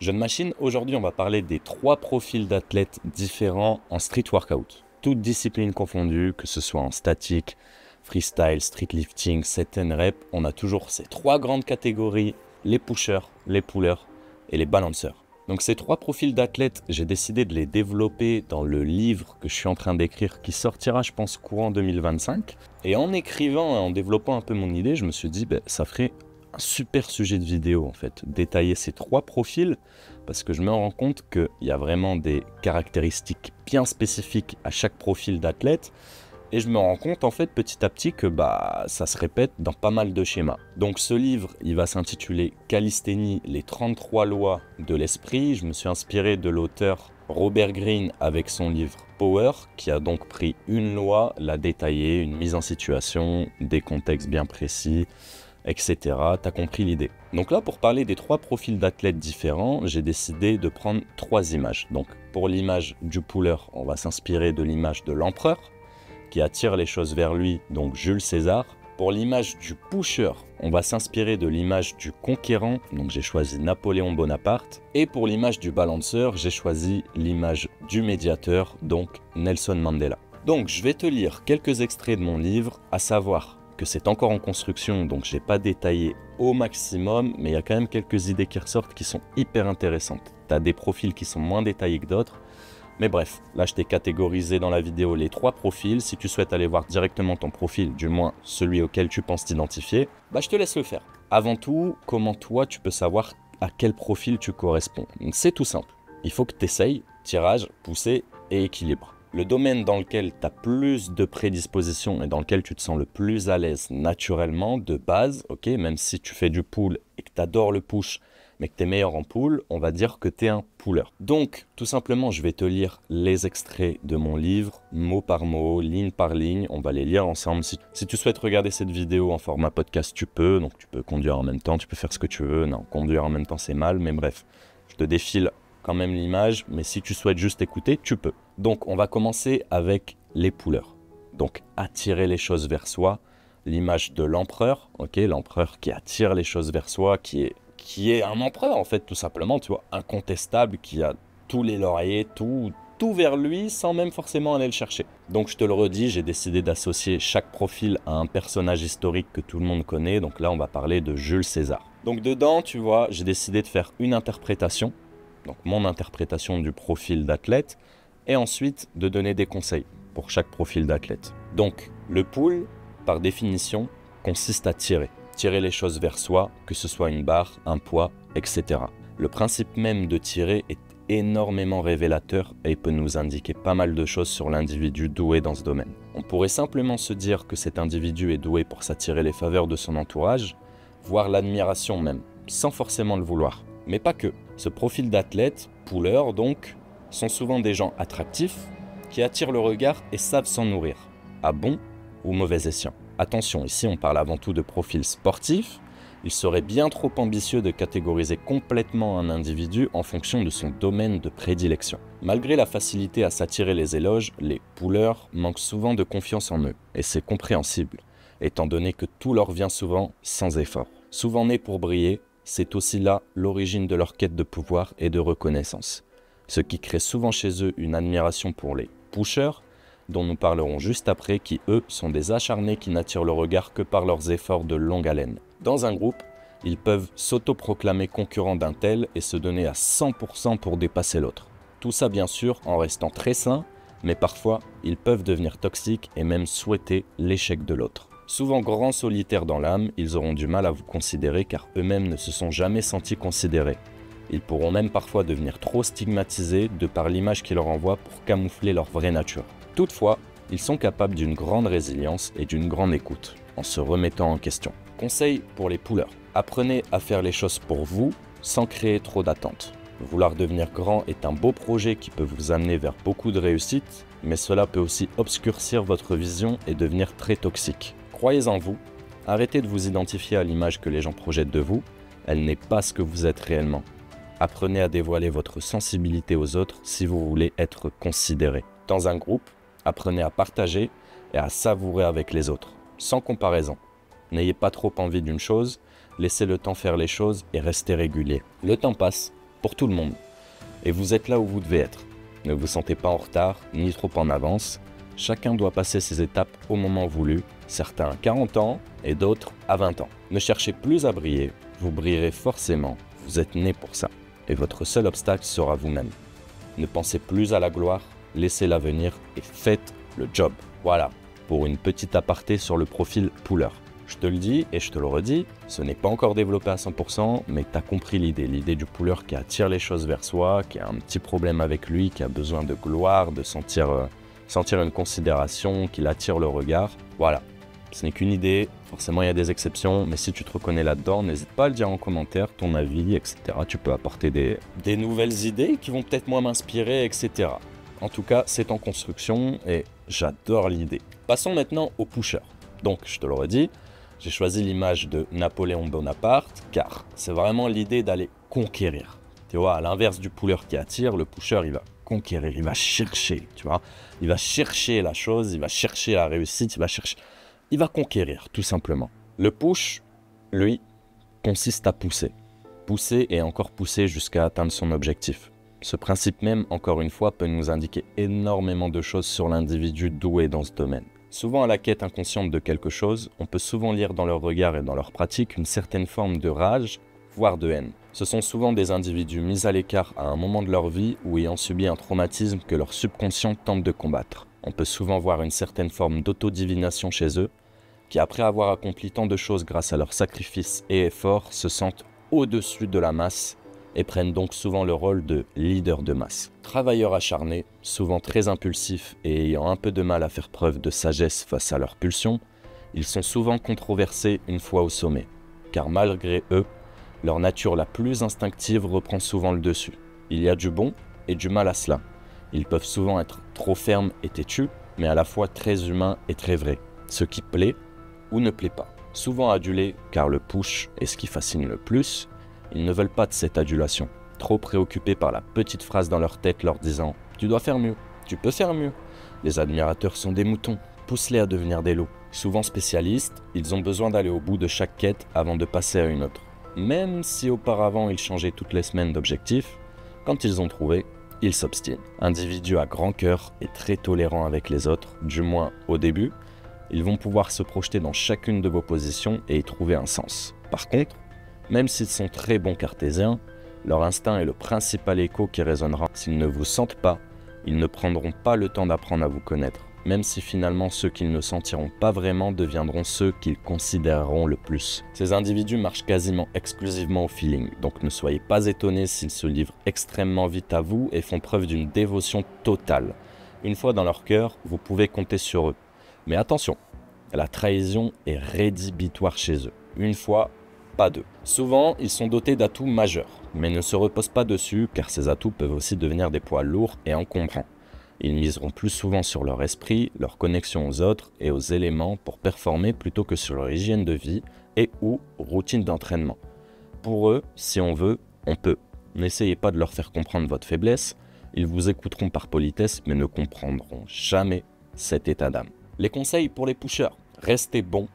Jeune Machine, aujourd'hui on va parler des 3 profils d'athlètes différents en street workout. Toutes disciplines confondues, que ce soit en statique, freestyle, street lifting, set and rep, on a toujours ces 3 grandes catégories, les pushers, les pullers et les balancers. Donc ces 3 profils d'athlètes, j'ai décidé de les développer dans le livre que je suis en train d'écrire qui sortira je pense courant 2025. Et en écrivant et en développant un peu mon idée, je me suis dit ça ferait un super sujet de vidéo en fait, détailler ces 3 profils parce que je me rends compte qu'il y a vraiment des caractéristiques bien spécifiques à chaque profil d'athlète et je me rends compte en fait petit à petit que ça se répète dans pas mal de schémas. Donc ce livre, il va s'intituler Calisthénie, les 33 lois de l'esprit. Je me suis inspiré de l'auteur Robert Greene avec son livre Power, qui a donc pris une loi, l'a détaillée, une mise en situation, des contextes bien précis, etc. T'as compris l'idée. Donc là, pour parler des 3 profils d'athlètes différents, j'ai décidé de prendre 3 images. Donc pour l'image du puller, on va s'inspirer de l'image de l'empereur, qui attire les choses vers lui, donc Jules César. Pour l'image du pusher, on va s'inspirer de l'image du conquérant, donc j'ai choisi Napoléon Bonaparte. Et pour l'image du balancer, j'ai choisi l'image du médiateur, donc Nelson Mandela. Donc je vais te lire quelques extraits de mon livre, à savoir que c'est encore en construction, donc je n'ai pas détaillé au maximum, mais il y a quand même quelques idées qui ressortent qui sont hyper intéressantes. Tu as des profils qui sont moins détaillés que d'autres, mais bref, là je t'ai catégorisé dans la vidéo les 3 profils. Si tu souhaites aller voir directement ton profil, du moins celui auquel tu penses t'identifier, je te laisse le faire. Avant tout, comment toi tu peux savoir à quel profil tu corresponds? C'est tout simple, il faut que tu essayes, tirage, poussée et équilibre. Le domaine dans lequel tu as plus de prédisposition et dans lequel tu te sens le plus à l'aise naturellement, de base, ok, même si tu fais du pull et que tu adores le push, mais que tu es meilleur en pull, on va dire que tu es un puller. Donc, tout simplement, je vais te lire les extraits de mon livre, mot par mot, ligne par ligne. On va les lire ensemble. Si tu souhaites regarder cette vidéo en format podcast, tu peux. Donc, tu peux conduire en même temps, tu peux faire ce que tu veux. Non, conduire en même temps, c'est mal, mais bref. Je te défile quand même l'image, mais si tu souhaites juste écouter, tu peux. Donc, on va commencer avec les pullers. Donc, attirer les choses vers soi. L'image de l'empereur, ok, l'empereur qui attire les choses vers soi, qui est un empereur en fait tout simplement, tu vois, incontestable, qui a tous les lauriers, tout vers lui sans même forcément aller le chercher. Donc je te le redis, j'ai décidé d'associer chaque profil à un personnage historique que tout le monde connaît, donc là on va parler de Jules César. Donc dedans, tu vois, j'ai décidé de faire une interprétation, donc mon interprétation du profil d'athlète, et ensuite de donner des conseils pour chaque profil d'athlète. Donc le pull, par définition, consiste à tirer les choses vers soi, que ce soit une barre, un poids, etc. Le principe même de tirer est énormément révélateur et peut nous indiquer pas mal de choses sur l'individu doué dans ce domaine. On pourrait simplement se dire que cet individu est doué pour s'attirer les faveurs de son entourage, voire l'admiration même, sans forcément le vouloir. Mais pas que. Ce profil d'athlète, puller donc, sont souvent des gens attractifs, qui attirent le regard et savent s'en nourrir, à bon ou mauvais escient. Attention, ici on parle avant tout de profil sportif. Il serait bien trop ambitieux de catégoriser complètement un individu en fonction de son domaine de prédilection. Malgré la facilité à s'attirer les éloges, les pullers manquent souvent de confiance en eux. Et c'est compréhensible, étant donné que tout leur vient souvent sans effort. Souvent nés pour briller, c'est aussi là l'origine de leur quête de pouvoir et de reconnaissance. Ce qui crée souvent chez eux une admiration pour les pushers, dont nous parlerons juste après, qui eux sont des acharnés qui n'attirent le regard que par leurs efforts de longue haleine. Dans un groupe, ils peuvent s'autoproclamer concurrents d'un tel et se donner à 100% pour dépasser l'autre. Tout ça bien sûr en restant très sains, mais parfois ils peuvent devenir toxiques et même souhaiter l'échec de l'autre. Souvent grands solitaires dans l'âme, ils auront du mal à vous considérer car eux-mêmes ne se sont jamais sentis considérés. Ils pourront même parfois devenir trop stigmatisés de par l'image qu'ils leur envoient pour camoufler leur vraie nature. Toutefois, ils sont capables d'une grande résilience et d'une grande écoute, en se remettant en question. Conseil pour les pullers. Apprenez à faire les choses pour vous, sans créer trop d'attentes. Vouloir devenir grand est un beau projet qui peut vous amener vers beaucoup de réussite, mais cela peut aussi obscurcir votre vision et devenir très toxique. Croyez en vous, arrêtez de vous identifier à l'image que les gens projettent de vous, elle n'est pas ce que vous êtes réellement. Apprenez à dévoiler votre sensibilité aux autres si vous voulez être considéré. Dans un groupe, apprenez à partager et à savourer avec les autres, sans comparaison. N'ayez pas trop envie d'une chose, laissez le temps faire les choses et restez régulier. Le temps passe pour tout le monde. Et vous êtes là où vous devez être. Ne vous sentez pas en retard, ni trop en avance. Chacun doit passer ses étapes au moment voulu, certains à 40 ans et d'autres à 20 ans. Ne cherchez plus à briller, vous brillerez forcément, vous êtes né pour ça. Et votre seul obstacle sera vous-même. Ne pensez plus à la gloire, laissez-la venir et faites le job. Voilà, pour une petite aparté sur le profil puller. Je te le dis et je te le redis, ce n'est pas encore développé à 100%, mais tu as compris l'idée du puller qui attire les choses vers soi, qui a un petit problème avec lui, qui a besoin de gloire, de sentir une considération, qu'il attire le regard. Voilà, ce n'est qu'une idée, forcément il y a des exceptions, mais si tu te reconnais là-dedans, n'hésite pas à le dire en commentaire, ton avis, etc. Tu peux apporter des nouvelles idées qui vont peut-être moi m'inspirer, etc. En tout cas, c'est en construction et j'adore l'idée. Passons maintenant au pusher. Donc, je te le redis, j'ai choisi l'image de Napoléon Bonaparte car c'est vraiment l'idée d'aller conquérir. Tu vois, à l'inverse du puller qui attire, le pusher, il va conquérir, il va chercher, tu vois. Il va chercher la chose, il va chercher la réussite, il va conquérir, tout simplement. Le push, lui, consiste à pousser. Pousser et encore pousser jusqu'à atteindre son objectif. Ce principe même, encore une fois, peut nous indiquer énormément de choses sur l'individu doué dans ce domaine. Souvent à la quête inconsciente de quelque chose, on peut souvent lire dans leur regard et dans leur pratique une certaine forme de rage, voire de haine. Ce sont souvent des individus mis à l'écart à un moment de leur vie ou ayant subi un traumatisme que leur subconscient tente de combattre. On peut souvent voir une certaine forme d'autodivination chez eux, qui après avoir accompli tant de choses grâce à leurs sacrifices et efforts, se sentent au-dessus de la masse et prennent donc souvent le rôle de leader de masse. Travailleurs acharnés, souvent très impulsifs et ayant un peu de mal à faire preuve de sagesse face à leurs pulsions, ils sont souvent controversés une fois au sommet, car malgré eux, leur nature la plus instinctive reprend souvent le dessus. Il y a du bon et du mal à cela. Ils peuvent souvent être trop fermes et têtus, mais à la fois très humains et très vrais, ce qui plaît ou ne plaît pas. Souvent adulés, car le push est ce qui fascine le plus, ils ne veulent pas de cette adulation, trop préoccupés par la petite phrase dans leur tête leur disant « Tu dois faire mieux, tu peux faire mieux ». Les admirateurs sont des moutons, pousse-les à devenir des loups. Souvent spécialistes, ils ont besoin d'aller au bout de chaque quête avant de passer à une autre. Même si auparavant ils changeaient toutes les semaines d'objectif, quand ils ont trouvé, ils s'obstinent. Individus à grand cœur et très tolérants avec les autres, du moins au début, ils vont pouvoir se projeter dans chacune de vos positions et y trouver un sens. Par contre, même s'ils sont très bons cartésiens, leur instinct est le principal écho qui résonnera. S'ils ne vous sentent pas, ils ne prendront pas le temps d'apprendre à vous connaître, même si finalement ceux qu'ils ne sentiront pas vraiment deviendront ceux qu'ils considéreront le plus. Ces individus marchent quasiment exclusivement au feeling, donc ne soyez pas étonnés s'ils se livrent extrêmement vite à vous et font preuve d'une dévotion totale. Une fois dans leur cœur, vous pouvez compter sur eux. Mais attention, la trahison est rédhibitoire chez eux. Une fois, pas deux. Souvent, ils sont dotés d'atouts majeurs, mais ne se reposent pas dessus car ces atouts peuvent aussi devenir des poids lourds et encombrants. Ils miseront plus souvent sur leur esprit, leur connexion aux autres et aux éléments pour performer plutôt que sur leur hygiène de vie et ou routine d'entraînement. Pour eux, si on veut, on peut. N'essayez pas de leur faire comprendre votre faiblesse, ils vous écouteront par politesse mais ne comprendront jamais cet état d'âme. Les conseils pour les pushers, restez bons,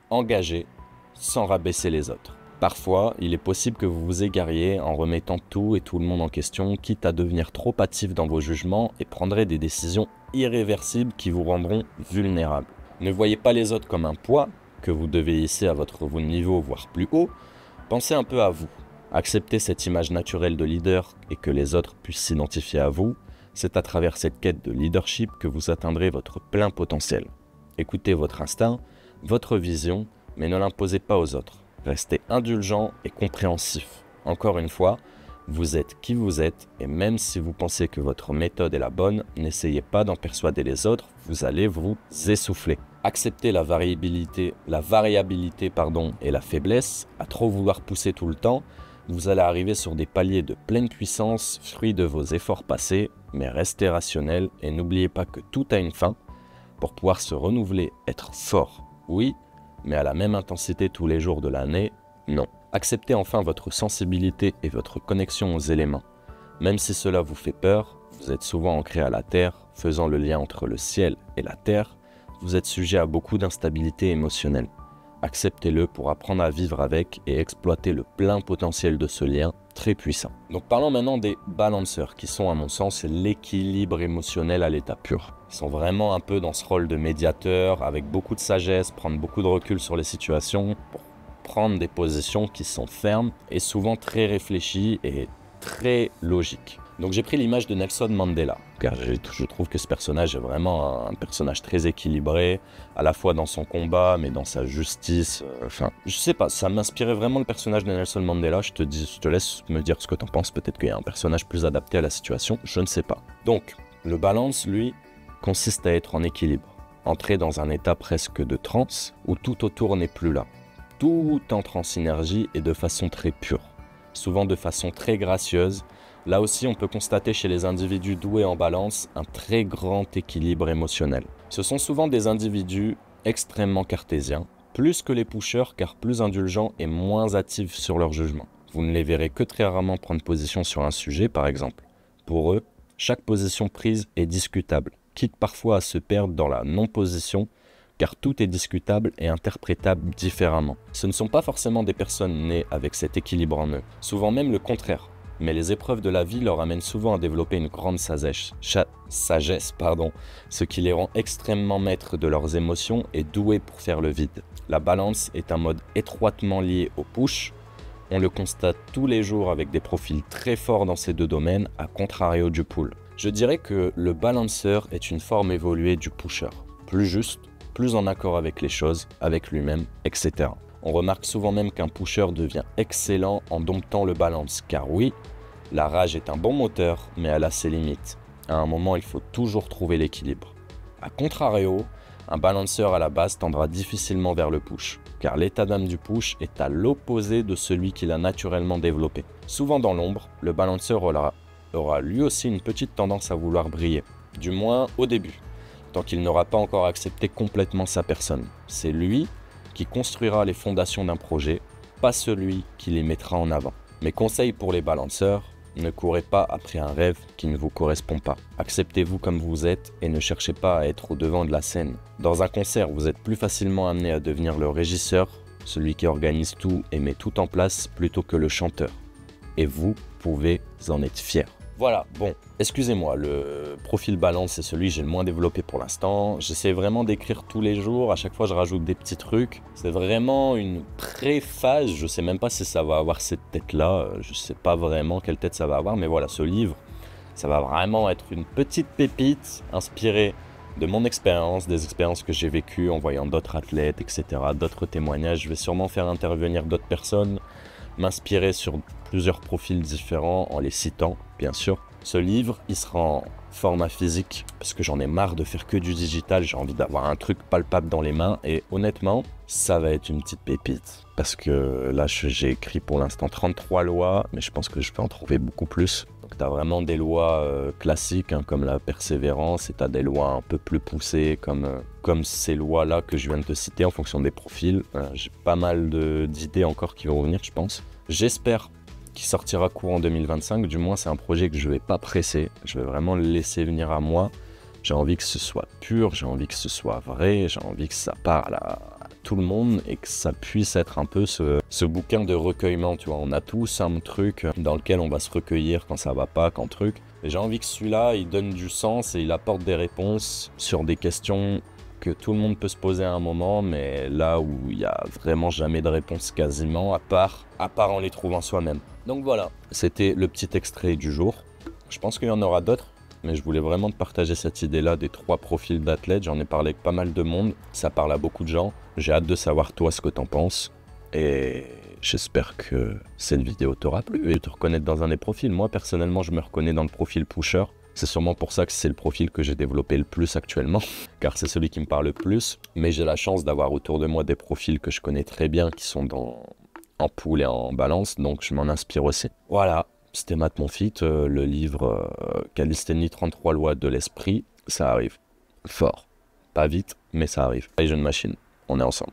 engagés, sans rabaisser les autres. Parfois, il est possible que vous vous égariez en remettant tout et tout le monde en question, quitte à devenir trop hâtif dans vos jugements et prendrez des décisions irréversibles qui vous rendront vulnérables. Ne voyez pas les autres comme un poids que vous devez hisser à votre niveau, voire plus haut. Pensez un peu à vous. Acceptez cette image naturelle de leader et que les autres puissent s'identifier à vous. C'est à travers cette quête de leadership que vous atteindrez votre plein potentiel. Écoutez votre instinct, votre vision, mais ne l'imposez pas aux autres. Restez indulgent et compréhensif. Encore une fois, vous êtes qui vous êtes et même si vous pensez que votre méthode est la bonne, n'essayez pas d'en persuader les autres, vous allez vous essouffler. Acceptez la variabilité et la faiblesse. À trop vouloir pousser tout le temps, vous allez arriver sur des paliers de pleine puissance, fruit de vos efforts passés, mais restez rationnel et n'oubliez pas que tout a une fin. Pour pouvoir se renouveler, être fort, oui, mais à la même intensité tous les jours de l'année, non. Acceptez enfin votre sensibilité et votre connexion aux éléments. Même si cela vous fait peur, vous êtes souvent ancré à la terre, faisant le lien entre le ciel et la terre, vous êtes sujet à beaucoup d'instabilité émotionnelle. Acceptez-le pour apprendre à vivre avec et exploiter le plein potentiel de ce lien très puissant. Donc parlons maintenant des balanceurs, qui sont à mon sens l'équilibre émotionnel à l'état pur. Ils sont vraiment un peu dans ce rôle de médiateur, avec beaucoup de sagesse, prendre beaucoup de recul sur les situations, pour prendre des positions qui sont fermes et souvent très réfléchies et très logiques. Donc j'ai pris l'image de Nelson Mandela, car je trouve que ce personnage est vraiment un personnage très équilibré, à la fois dans son combat, mais dans sa justice. Enfin, je sais pas, ça m'inspirait vraiment le personnage de Nelson Mandela. Je te laisse me dire ce que t'en penses. Peut-être qu'il y a un personnage plus adapté à la situation, je ne sais pas. Donc, le balance, lui, consiste à être en équilibre, entrer dans un état presque de transe, où tout autour n'est plus là. Tout entre en synergie et de façon très pure, souvent de façon très gracieuse. Là aussi, on peut constater chez les individus doués en balance un très grand équilibre émotionnel. Ce sont souvent des individus extrêmement cartésiens, plus que les pushers car plus indulgents et moins hâtifs sur leur jugement. Vous ne les verrez que très rarement prendre position sur un sujet, par exemple. Pour eux, chaque position prise est discutable, quitte parfois à se perdre dans la non-position, car tout est discutable et interprétable différemment. Ce ne sont pas forcément des personnes nées avec cet équilibre en eux, souvent même le contraire. Mais les épreuves de la vie leur amènent souvent à développer une grande sagesse, ce qui les rend extrêmement maîtres de leurs émotions et doués pour faire le vide. La balance est un mode étroitement lié au push. On le constate tous les jours avec des profils très forts dans ces deux domaines, à contrario du pull. Je dirais que le balanceur est une forme évoluée du pusher, plus juste, plus en accord avec les choses, avec lui-même, etc. On remarque souvent même qu'un pusher devient excellent en domptant le balance, car oui, la rage est un bon moteur, mais elle a ses limites. À un moment, il faut toujours trouver l'équilibre. A contrario, un balanceur à la base tendra difficilement vers le push, car l'état d'âme du push est à l'opposé de celui qu'il a naturellement développé. Souvent dans l'ombre, le balanceur aura lui aussi une petite tendance à vouloir briller, du moins au début, tant qu'il n'aura pas encore accepté complètement sa personne. C'est lui qui construira les fondations d'un projet, pas celui qui les mettra en avant. Mes conseils pour les balanceurs, ne courez pas après un rêve qui ne vous correspond pas. Acceptez-vous comme vous êtes et ne cherchez pas à être au devant de la scène. Dans un concert, vous êtes plus facilement amené à devenir le régisseur, celui qui organise tout et met tout en place, plutôt que le chanteur. Et vous pouvez en être fier. Voilà, bon, excusez-moi, le profil balance, c'est celui que j'ai le moins développé pour l'instant. J'essaie vraiment d'écrire tous les jours, à chaque fois je rajoute des petits trucs. C'est vraiment une préface, je sais même pas si ça va avoir cette tête-là, je sais pas vraiment quelle tête ça va avoir, mais voilà, ce livre, ça va vraiment être une petite pépite inspirée de mon expérience, des expériences que j'ai vécues en voyant d'autres athlètes, etc., d'autres témoignages. Je vais sûrement faire intervenir d'autres personnes, m'inspirer sur plusieurs profils différents en les citant, bien sûr. Ce livre, il sera en format physique parce que j'en ai marre de faire que du digital. J'ai envie d'avoir un truc palpable dans les mains et honnêtement, ça va être une petite pépite parce que là, j'ai écrit pour l'instant 33 lois, mais je pense que je vais en trouver beaucoup plus. Donc, tu as vraiment des lois classiques hein, comme la persévérance et tu as des lois un peu plus poussées comme ces lois-là que je viens de te citer en fonction des profils. J'ai pas mal d'idées encore qui vont revenir, je pense. J'espère qu'il sortira courant 2025. Du moins, c'est un projet que je vais pas presser. Je vais vraiment le laisser venir à moi. J'ai envie que ce soit pur, j'ai envie que ce soit vrai, j'ai envie que ça parle à tout le monde et que ça puisse être un peu ce bouquin de recueillement, tu vois. On a tous un truc dans lequel on va se recueillir quand ça va pas, quand truc. Et j'ai envie que celui-là, il donne du sens et il apporte des réponses sur des questions que tout le monde peut se poser à un moment, mais là où il n'y a vraiment jamais de réponse quasiment, à part en les trouvant soi-même. Donc voilà, c'était le petit extrait du jour. Je pense qu'il y en aura d'autres, mais je voulais vraiment te partager cette idée-là des 3 profils d'athlètes. J'en ai parlé avec pas mal de monde, ça parle à beaucoup de gens. J'ai hâte de savoir toi ce que t'en penses, et j'espère que cette vidéo t'aura plu et te reconnaître dans un des profils. Moi personnellement, je me reconnais dans le profil pusher. C'est sûrement pour ça que c'est le profil que j'ai développé le plus actuellement, car c'est celui qui me parle le plus. Mais j'ai la chance d'avoir autour de moi des profils que je connais très bien, qui sont en pool et en balance, donc je m'en inspire aussi. Voilà, c'était Matt Monfit, le livre Calisthénie 33 lois de l'esprit. Ça arrive fort, pas vite, mais ça arrive. Allez, jeune machine, on est ensemble.